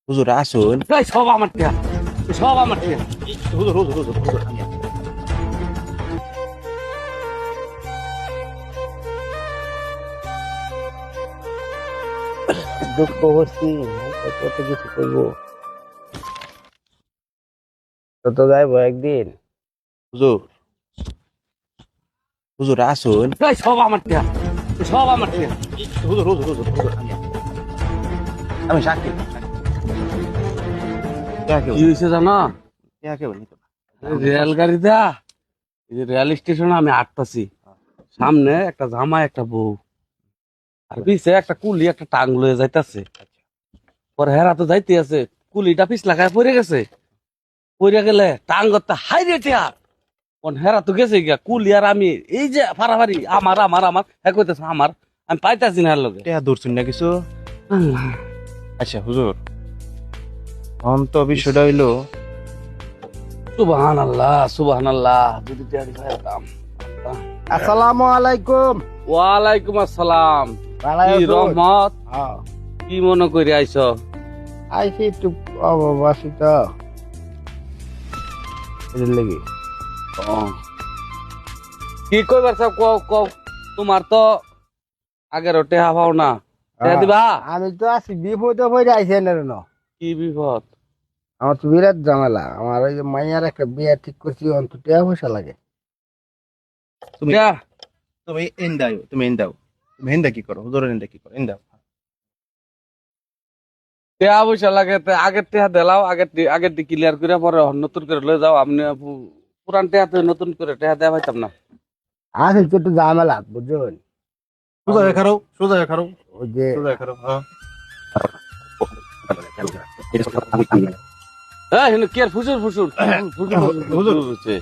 হুজুর আসুন। এই সব আমার টিয়া, সব আমার টিয়া। হুজুর হুজুর হুজুর হুজুর আমি আসি। দুঃখ হচ্ছি কত কিছু করবো, তত যাইবো একদিন। হুজুর হুজুর আসুন। এই সব আমার টিয়া, সব আমার টিয়া। হুজুর হুজুর হুজুর হুজুর আমি আসি। আমি সাক্ষী কি হয়েছে জানো? রেলগাড়িটা এই যে রেল স্টেশনে আমি আটতাছি, সামনে একটা জামাই একটা বউ আর পিছে একটা কুলি একটা টাং লয়ে যাইতাছে। পরে হেরা তো যাইতে আছে, কুলিটা পিছ লাগায় পড়ে গেছে। পড়ে গেলে টাং করতে হাই রে টিয়া। কোন হেরা তো গেছে গিয়া, কুলি আর আমি এই যে ফাড়াফাড়ি আমার আমার আমার হ্যাঁ কইতেছে আমার, আমি পাইতাছি না এর লগে। টেয়া ধরছুন না কিছু। আচ্ছা হুজুর, এখন তো বিষয়টা হইলো সুবহানাল্লাহ সুবহানাল্লাহ, যদি টিয়া দিতাম। আসসালামু আলাইকুম। ওয়ালাইকুম আসসালাম। কি রহমত, কি মনে করে আইছ? আইসি একটু অববাসী তো এদের লেগে। কি কইবার চাও কও কও, তোমার তো আগের টেহা পাও না, টেহা দিবা? আমি তো আছি বিপদে পড়ে আইসি না। কি বিপদ? আমার তো বিরাট ঝামেলা। আমার ওই যে মাইয়ার একটা বিয়ে ঠিক করছি, অন্তত টাকা পয়সা লাগে। তুমি টেহা তুমি এন্দাও, তুমি এন্দাও, তুমি এন্দা কি করো হুজুরের এন্দা কি করো এন্দাও। টেহা পয়সা লাগে, আগের টেহা দেলাও, আগের দি ক্লিয়ার করে পরে নতুন করে লয়ে যাও। আপনি পুরান টেহা তো নতুন করে টেহা দেওয়া পাইতাম না। আছে তো একটু ঝামেলা, বুঝছেন? সোজা খারো, সোজা খারো, ওই যে সোজা খারো। হ্যাঁ হ্যাঁ কি আর ফুসুর ফুসুর ফুসুর ফুসুর হচ্ছে।